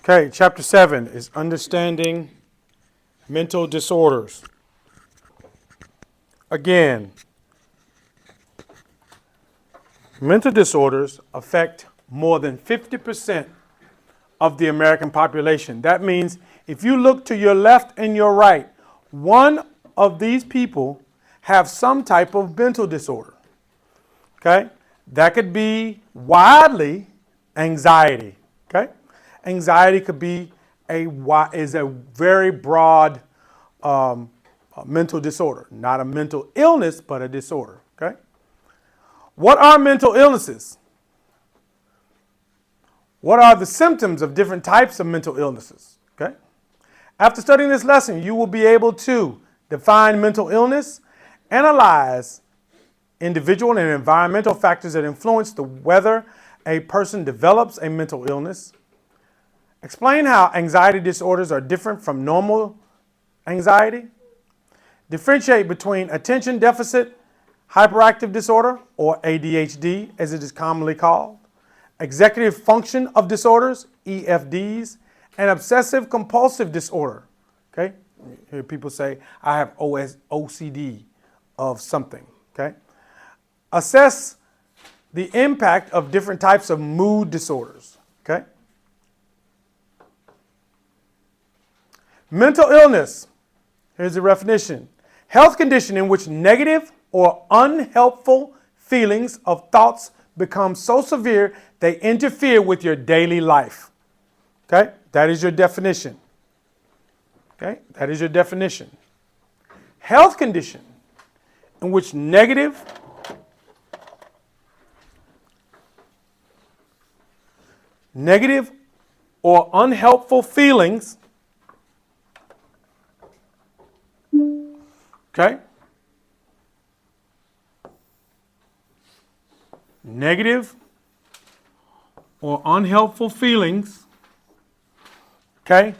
Okay, chapter 7 is understanding mental disorders. Again, mental disorders affect more than 50% of the American population. That means if you look to your left and your right, one of these people have some type of mental disorder. Okay? That could be widely anxiety. Okay? Anxiety could be is a very broad mental disorder, not a mental illness, but a disorder. Okay? What are mental illnesses? What are the symptoms of different types of mental illnesses? Okay? After studying this lesson, you will be able to define mental illness, analyze individual and environmental factors that influence whether a person develops a mental illness, explain how anxiety disorders are different from normal anxiety, differentiate between attention deficit hyperactive disorder, or ADHD as it is commonly called, executive function of disorders, EFDs, and obsessive compulsive disorder. Okay? You hear people say, I have OCD of something. Okay? Assess the impact of different types of mood disorders. Okay? Mental illness, here's the definition. Health condition in which negative or unhelpful feelings of thoughts become so severe they interfere with your daily life. Okay? That is your definition. Okay? That is your definition. Health condition in which negative or unhelpful feelings, okay? Negative or unhelpful feelings, okay,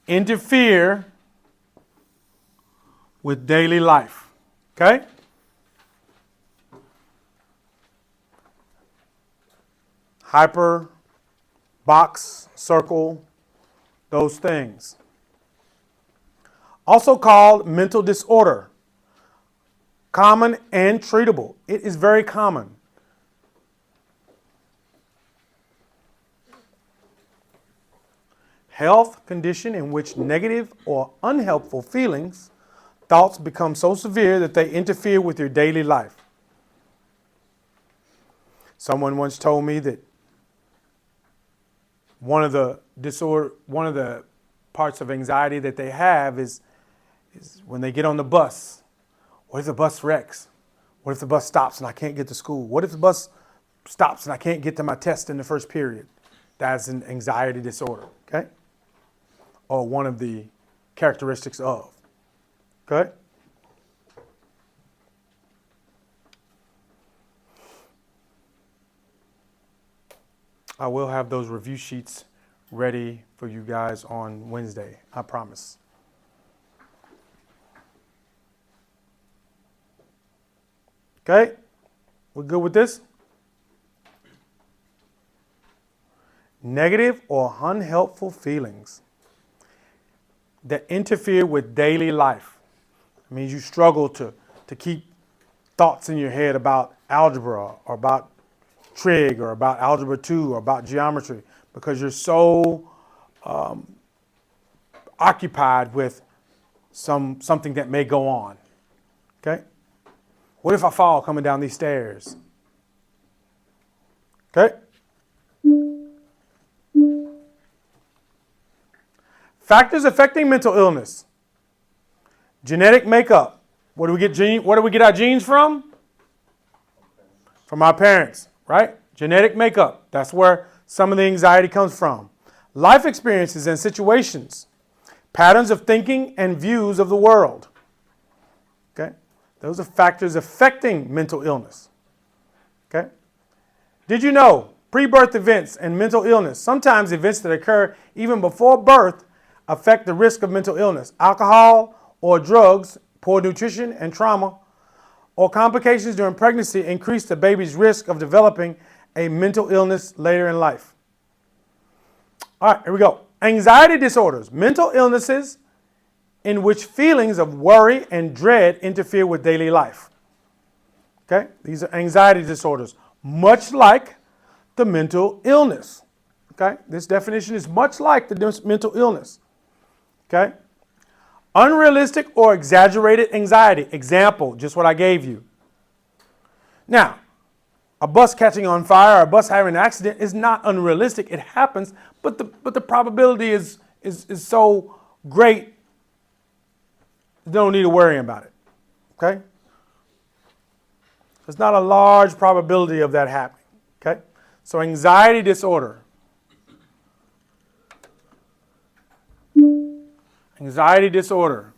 interfere with daily life, okay? Hyper, box, circle, those things. Also called mental disorder. Common and treatable. It is very common. Health condition in which negative or unhelpful feelings, thoughts become so severe that they interfere with your daily life. Someone once told me that one of the parts of anxiety that they have is when they get on the bus. What if the bus wrecks? What if the bus stops and I can't get to school? What if the bus stops and I can't get to my test in the first period? That's an anxiety disorder, okay? Or one of the characteristics of, okay? I will have those review sheets ready for you guys on Wednesday, I promise. Okay, we're good with this? Negative or unhelpful feelings that interfere with daily life. It means you struggle to keep thoughts in your head about algebra or about trig or about algebra 2 or about geometry because you're so occupied with something that may go on. Okay? What if I fall coming down these stairs? Okay? Factors affecting mental illness. Genetic makeup. Where do we get our genes from? From our parents, right? Genetic makeup. That's where some of the anxiety comes from. Life experiences and situations. Patterns of thinking and views of the world. Okay? Those are factors affecting mental illness. Okay? Did you know pre-birth events and mental illness, sometimes events that occur even before birth, affect the risk of mental illness? Alcohol or drugs, poor nutrition and trauma, or complications during pregnancy increase the baby's risk of developing a mental illness later in life. All right, here we go. Anxiety disorders, mental illnesses in which feelings of worry and dread interfere with daily life. Okay? These are anxiety disorders, much like the mental illness. Okay? This definition is much like the mental illness. Okay? Unrealistic or exaggerated anxiety. Example, just what I gave you. Now, a bus catching on fire or a bus having an accident is not unrealistic. It happens, but the probability is so great, you don't need to worry about it. Okay? There's not a large probability of that happening. Okay? So anxiety disorder. Anxiety disorder.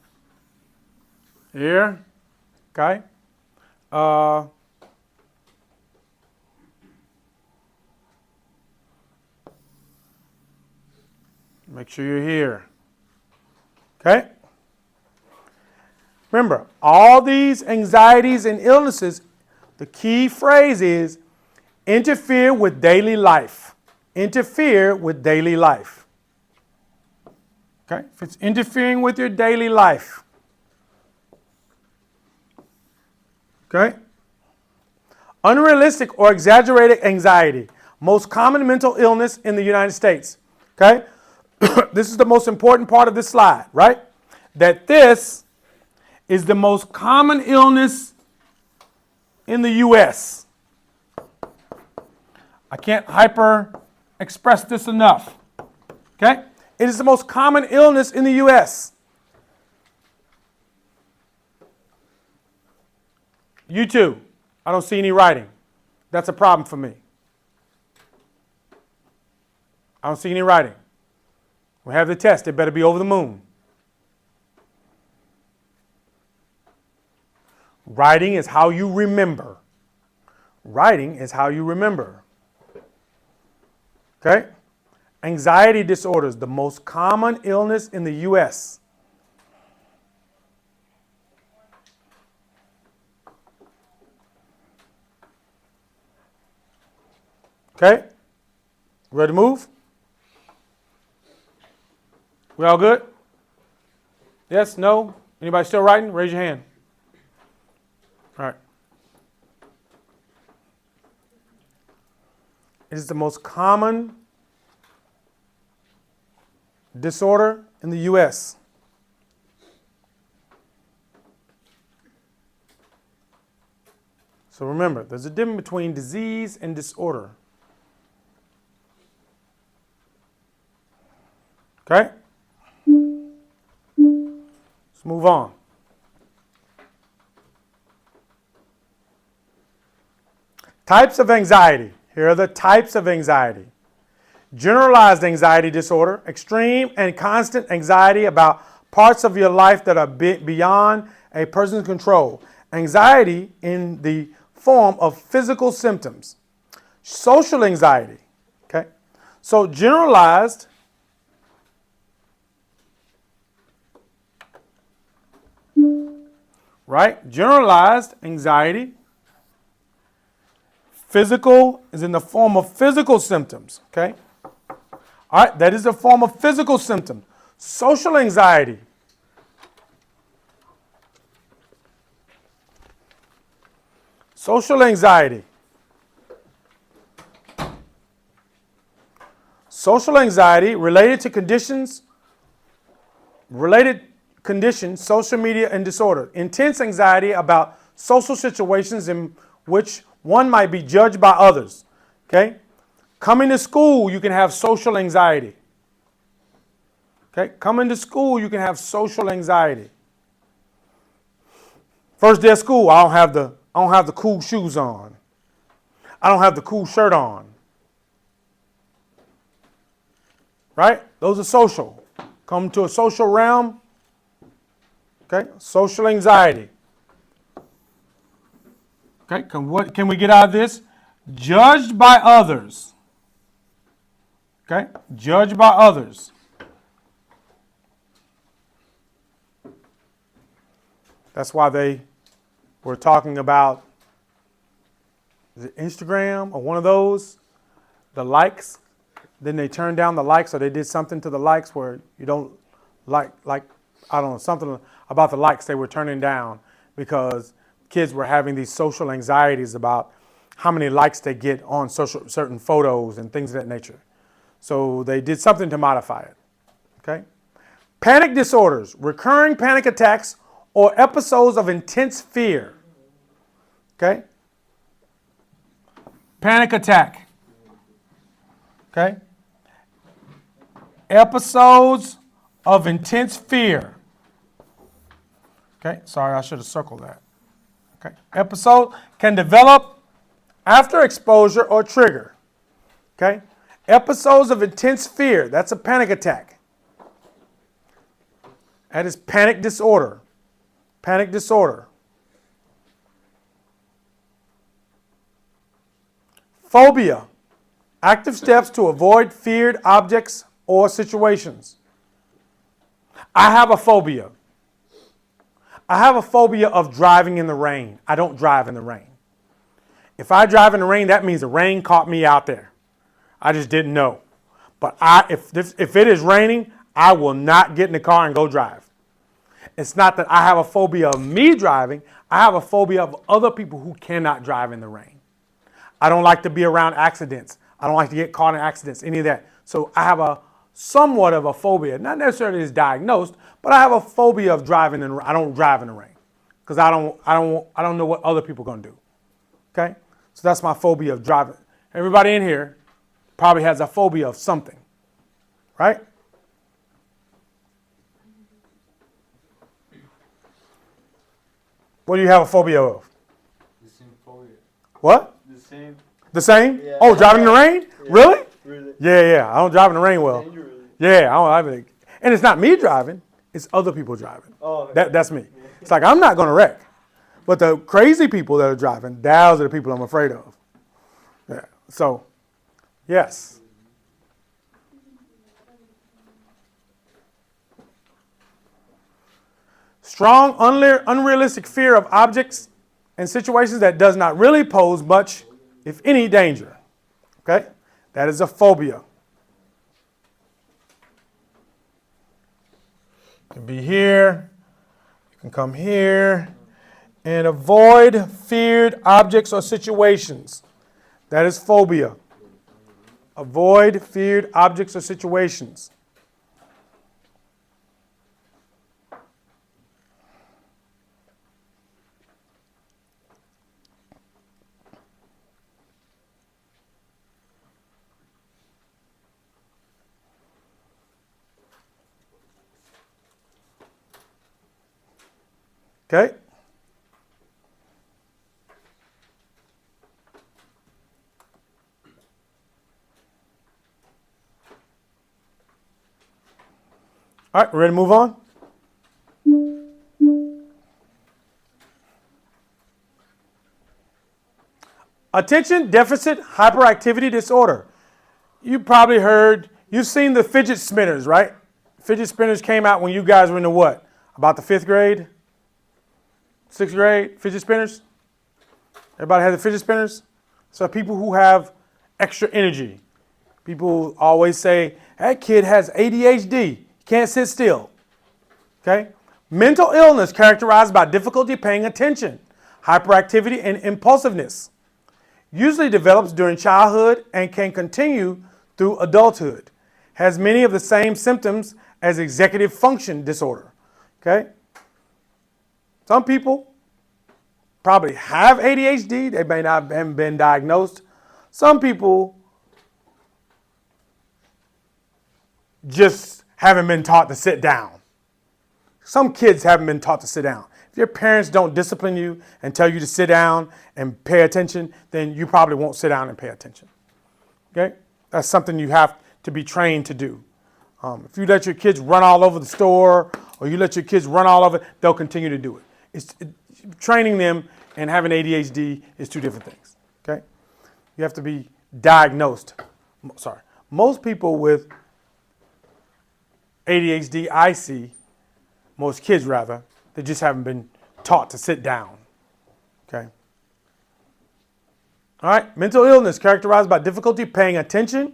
Here. Okay? Make sure you're here. Okay? Remember, all these anxieties and illnesses, the key phrase is interfere with daily life. Interfere with daily life. Okay? If it's interfering with your daily life. Okay? Unrealistic or exaggerated anxiety. Most common mental illness in the United States. Okay? This is the most important part of this slide, right? That this is the most common illness in the U.S. I can't hyper express this enough. Okay? It is the most common illness in the U.S. You too. I don't see any writing. That's a problem for me. I don't see any writing. We have the test. It better be over the moon. Writing is how you remember. Writing is how you remember. Okay? Anxiety disorders, the most common illness in the U.S. Okay? Ready to move? We all good? Yes? No? Anybody still writing? Raise your hand. All right. It is the most common disorder in the U.S. So remember, there's a difference between disease and disorder. Okay? Let's move on. Types of anxiety. Here are the types of anxiety. Generalized anxiety disorder, extreme and constant anxiety about parts of your life that are beyond a person's control. Anxiety in the form of physical symptoms. Social anxiety. Okay? So generalized right? Generalized anxiety. Physical is in the form of physical symptoms, okay? All right, that is a form of physical symptom. Social anxiety. Social anxiety. Social anxiety related conditions, social media and disorder. Intense anxiety about social situations in which one might be judged by others. Okay? Coming to school, you can have social anxiety. Okay? Coming to school, you can have social anxiety. First day of school, I don't have the cool shoes on. I don't have the cool shirt on. Right? Those are social. Come to a social realm. Okay? Social anxiety. Okay? What can we get out of this? Judged by others. Okay? Judged by others. That's why they were talking about the Instagram or one of those, the likes, then they turned down the likes, or they did something to the likes where you don't like, I don't know, something about the likes they were turning down because kids were having these social anxieties about how many likes they get on certain photos and things of that nature. So they did something to modify it. Okay? Panic disorders, recurring panic attacks, or episodes of intense fear. Okay? Panic attack. Okay? Episodes of intense fear. Okay? Sorry, I should have circled that. Okay? Episode can develop after exposure or trigger. Okay? Episodes of intense fear. That's a panic attack. That is panic disorder. Panic disorder. Phobia. Active steps to avoid feared objects or situations. I have a phobia. I have a phobia of driving in the rain. I don't drive in the rain. If I drive in the rain, that means the rain caught me out there. I just didn't know. But if it is raining, I will not get in the car and go drive. It's not that I have a phobia of me driving. I have a phobia of other people who cannot drive in the rain. I don't like to be around accidents. I don't like to get caught in accidents, any of that. So I have a somewhat of a phobia, not necessarily as diagnosed, but I have a phobia of driving in the rain. I don't drive in the rain because I don't know what other people are going to do. Okay? So that's my phobia of driving. Everybody in here probably has a phobia of something, right? What do you have a phobia of? The same phobia. What? The same. The same? Yeah. Oh, driving in the rain? Yeah. Really? Really? Yeah. I don't drive in the rain well. Dangerous. Yeah, and it's not me driving, it's other people driving. Oh, That's me. It's like, I'm not going to wreck. But the crazy people that are driving, those are the people I'm afraid of. Yeah. So, yes. Strong, unrealistic fear of objects and situations that does not really pose much, if any, danger. Okay? That is a phobia. You can be here. You can come here. And avoid feared objects or situations. That is phobia. Avoid feared objects or situations. Okay? All right, ready to move on? Attention deficit hyperactivity disorder. You probably heard, you've seen the fidget spinners, right? Fidget spinners came out when you guys were in the what? About the 5th grade? 6th grade? Fidget spinners? Everybody has the fidget spinners? So people who have extra energy. People always say, that kid has ADHD. Can't sit still. Okay? Mental illness characterized by difficulty paying attention, hyperactivity, and impulsiveness. Usually develops during childhood and can continue through adulthood. Has many of the same symptoms as executive function disorder. Okay? Some people probably have ADHD. They may not have been diagnosed. Some people just haven't been taught to sit down. Some kids haven't been taught to sit down. If your parents don't discipline you and tell you to sit down and pay attention, then you probably won't sit down and pay attention. Okay? That's something you have to be trained to do. If you let your kids run all over the store or you let your kids run all over, they'll continue to do it. Training them and having ADHD is two different things. Okay? You have to be diagnosed. Sorry. Most people with ADHD, I see, most kids rather, they just haven't been taught to sit down. Okay? All right, mental illness characterized by difficulty paying attention,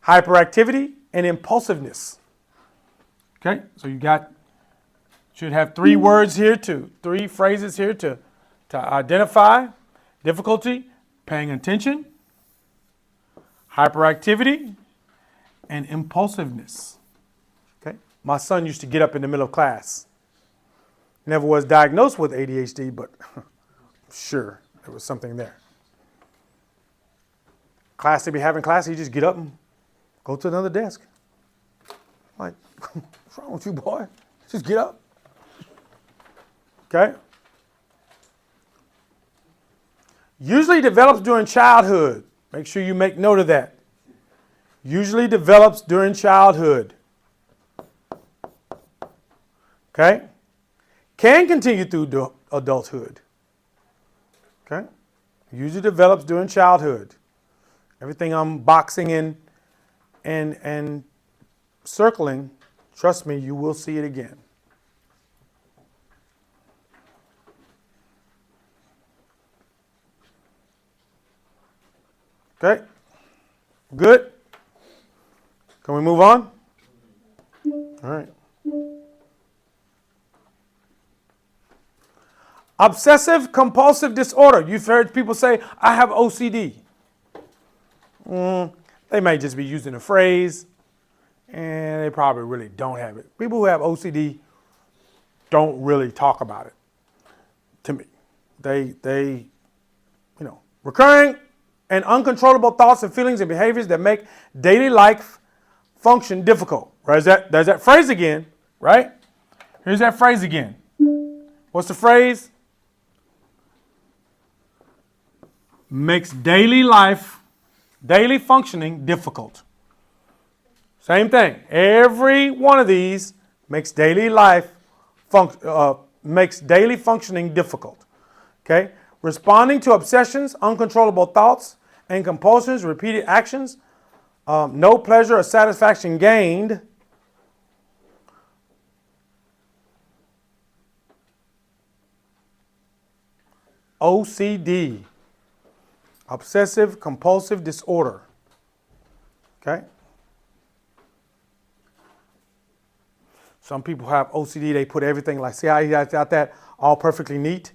hyperactivity, and impulsiveness. Okay, so should have three phrases here to identify difficulty, paying attention, hyperactivity, and impulsiveness. Okay, my son used to get up in the middle of class. Never was diagnosed with ADHD, but sure, there was something there. Class, they be having class, he just get up and go to another desk. Like, what's wrong with you, boy? Just get up. Okay? Usually develops during childhood. Make sure you make note of that. Usually develops during childhood. Okay? Can continue through adulthood. Okay? Usually develops during childhood. Everything I'm boxing in and circling, trust me, you will see it again. Okay? Good? Can we move on? All right. Obsessive compulsive disorder. You've heard people say, I have OCD. They may just be using a phrase, and they probably really don't have it. People who have OCD don't really talk about it, to me. They recurring and uncontrollable thoughts and feelings and behaviors that make daily life function difficult. Right? There's that phrase again, right? Here's that phrase again. What's the phrase? Makes daily functioning difficult. Same thing. Every one of these makes daily functioning difficult. Okay? Responding to obsessions, uncontrollable thoughts and compulsions, repeated actions, no pleasure or satisfaction gained. OCD. Obsessive compulsive disorder. Okay? Some people have OCD, they put everything like, see how he got that all perfectly neat?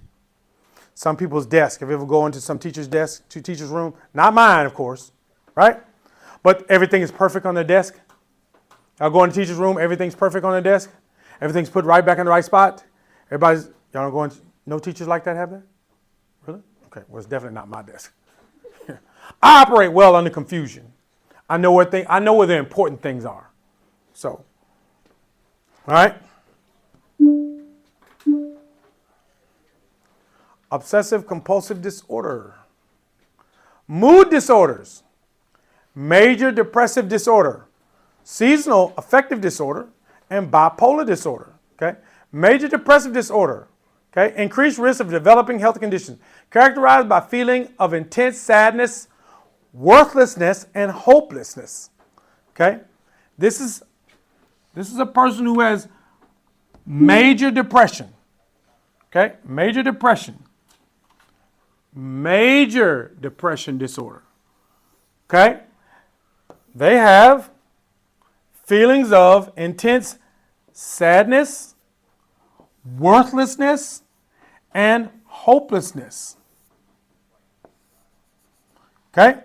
Some people's desk, have you ever go into some teacher's desk, teacher's room? Not mine, of course, right? But everything is perfect on their desk. I'll go into teacher's room, everything's perfect on their desk. Everything's put right back in the right spot. Y'all don't go into, no teachers like that have that? Really? Okay, well, it's definitely not my desk. I operate well under confusion. I know where the important things are. So, all right. Obsessive compulsive disorder. Mood disorders. Major depressive disorder. Seasonal affective disorder and bipolar disorder. Okay. Major depressive disorder. Okay. Increased risk of developing health conditions characterized by feeling of intense sadness, worthlessness, and hopelessness. Okay? This is a person who has major depression. Okay? Major depression disorder. Okay? They have feelings of intense sadness, worthlessness, and hopelessness. Okay?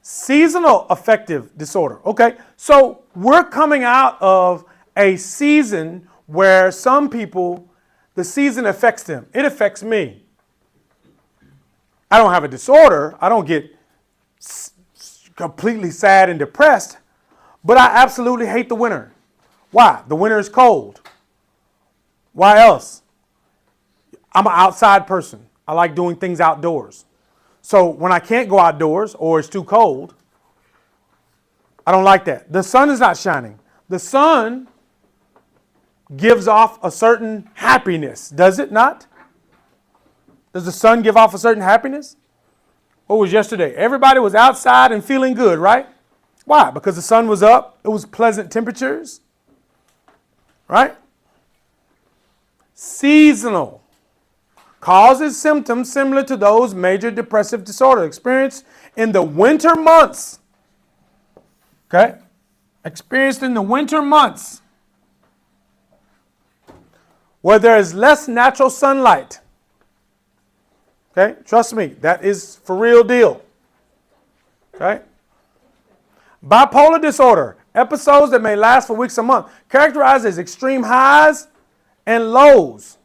Seasonal affective disorder. Okay, so we're coming out of a season where some people, the season affects them. It affects me. I don't have a disorder. I don't get completely sad and depressed, but I absolutely hate the winter. Why? The winter is cold. Why else? I'm an outside person. I like doing things outdoors. So when I can't go outdoors or it's too cold, I don't like that. The sun is not shining. The sun gives off a certain happiness, does it not? Does the sun give off a certain happiness? What was yesterday? Everybody was outside and feeling good, right? Why? Because the sun was up. It was pleasant temperatures, right? Seasonal. causes symptoms similar to those major depressive disorder experienced in the winter months. Okay? Experienced in the winter months, where there is less natural sunlight. Okay? Trust me, that is for real deal. Okay? Bipolar disorder, episodes that may last for weeks or months, characterized as extreme highs and lows.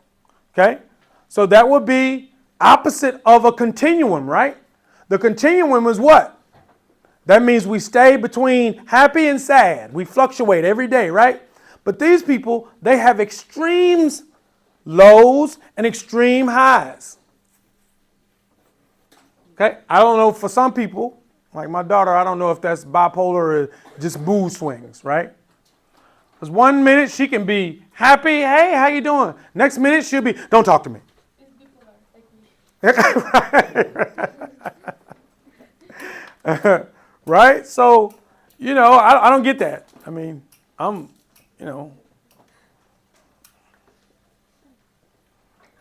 Okay? So that would be opposite of a continuum, right? The continuum is what? That means we stay between happy and sad. We fluctuate every day, right? But these people, they have extremes, lows, and extreme highs. Okay? I don't know, for some people, like my daughter, I don't know if that's bipolar or just mood swings, right? Because 1 minute she can be happy, hey, how you doing? Next minute she'll be, don't talk to me. Right? So, I don't get that. I mean,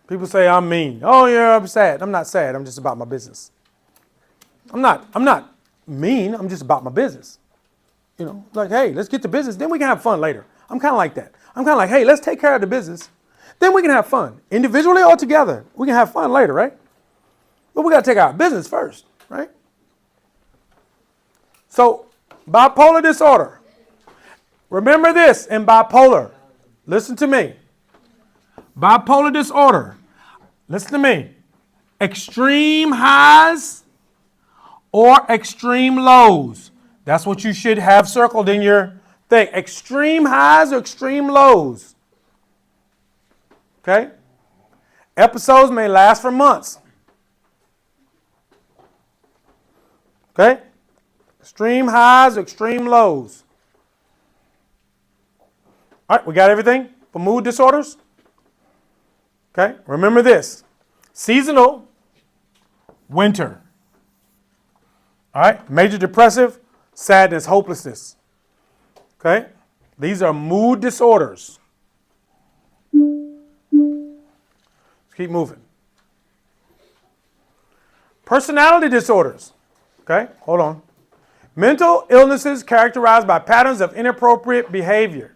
people say I'm mean. Oh, yeah, I'm sad. I'm not sad. I'm just about my business. I'm not mean. I'm just about my business. Like, hey, let's get to business. Then we can have fun later. I'm kind of like that. I'm kind of like, hey, let's take care of the business. Then we can have fun. Individually or together. We can have fun later, right? But we got to take our business first, right? So, bipolar disorder. Remember this in bipolar. Listen to me. Bipolar disorder. Listen to me. Extreme highs or extreme lows. That's what you should have circled in your thing. Extreme highs or extreme lows. Okay? Episodes may last for months. Okay? Extreme highs, extreme lows. All right, we got everything for mood disorders? Okay, remember this. Seasonal, winter. All right, major depressive, sadness, hopelessness. Okay, these are mood disorders. Let's keep moving. Personality disorders. Okay, hold on. Mental illnesses characterized by patterns of inappropriate behavior,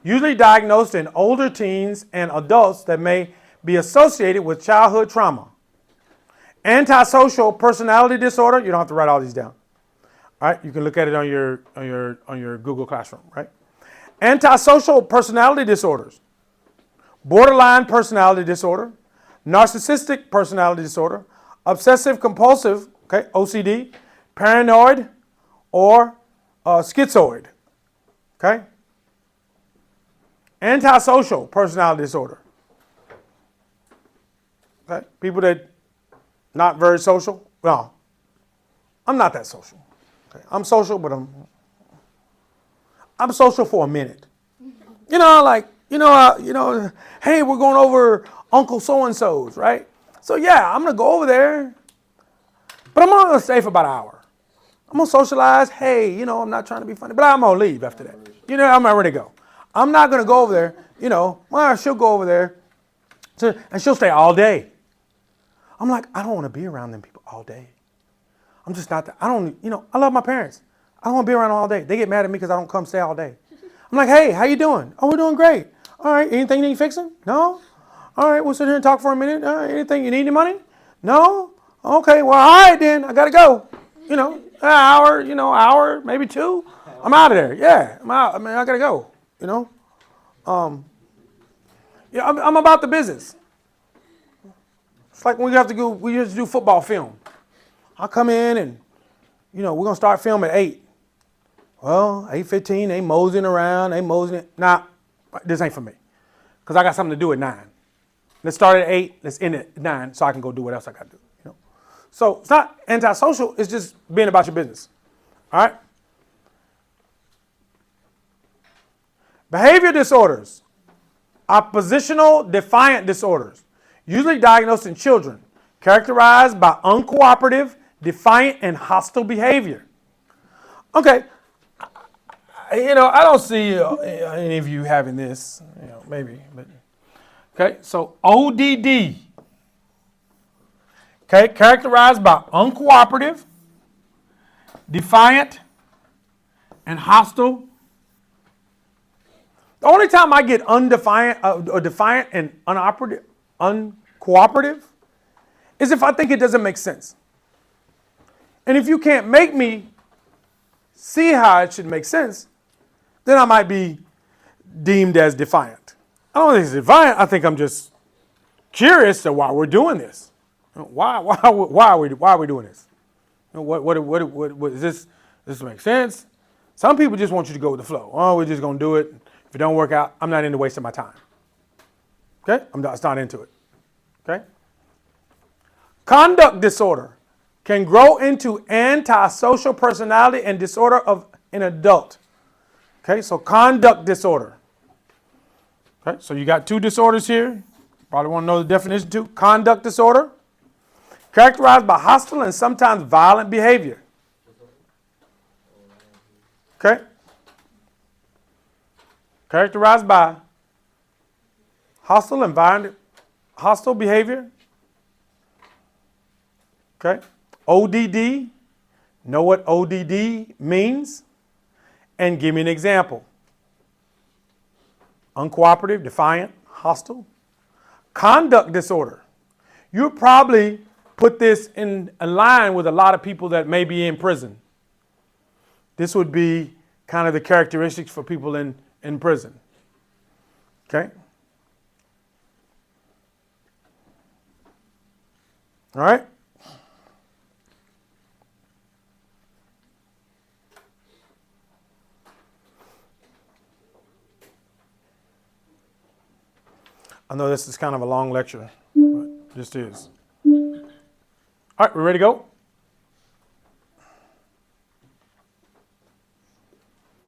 usually diagnosed in older teens and adults that may be associated with childhood trauma. Antisocial personality disorder, you don't have to write all these down. All right, you can look at it on your Google Classroom, right? Antisocial personality disorders, borderline personality disorder, narcissistic personality disorder, obsessive compulsive, okay, OCD, paranoid, or schizoid, okay? Antisocial personality disorder. Okay? People that not very social. No, I'm not that social. Okay? I'm social, but I'm social for a minute. Hey, we're going over Uncle So-and-so's, right? So yeah, I'm gonna go over there, but I'm only gonna stay for about an hour. I'm gonna socialize. Hey, I'm not trying to be funny, but I'm gonna leave after that. I'm ready to go. I'm not going to go over there, well, she'll go over there and she'll stay all day. I'm like, I don't want to be around them people all day. I'm just not that. I don't, I love my parents. I don't want to be around them all day. They get mad at me because I don't come stay all day. I'm like, hey, how you doing? Oh, we're doing great. All right, anything you need fixing? No? All right, we'll sit here and talk for a minute. Anything, you need any money? No? Okay, well, all right then, I got to go. An hour, maybe two. I'm out of there. Yeah, I'm out. I got to go. I'm about the business. It's like when we have to do football film. I come in and, we're going to start film at 8. Well, 8:15, they moseying around, Nah, this ain't for me. Because I got something to do at 9. Let's start at 8, let's end at 9 so I can go do what else I got to do. So it's not antisocial, it's just being about your business. All right? Behavior disorders, oppositional defiant disorders, usually diagnosed in children, characterized by uncooperative, defiant, and hostile behavior. Okay, I don't see any of you having this, maybe, but okay. So ODD, Okay, characterized by uncooperative, defiant, and hostile. The only time I get undefiant or defiant and uncooperative is if I think it doesn't make sense. And if you can't make me see how it should make sense, then I might be deemed as defiant. I don't think it's defiant. I think I'm just curious to why we're doing this. Why are we doing this? What is this? Does this make sense? Some people just want you to go with the flow. Oh, we're just gonna do it. If it don't work out, I'm not into wasting my time. Okay, I'm not into it. Okay. Conduct disorder can grow into antisocial personality and disorder of an adult. Okay, so conduct disorder. Okay, so you got two disorders here. Probably want to know the definition too. Conduct disorder, characterized by hostile and sometimes violent behavior. Okay? Characterized by hostile and violent, hostile behavior. Okay? ODD. Know what ODD means? And give me an example. Uncooperative, defiant, hostile. Conduct disorder. You probably put this in a line with a lot of people that may be in prison. This would be kind of the characteristics for people in prison. Okay? All right? I know this is kind of a long lecture, but this is. All right, we ready to go?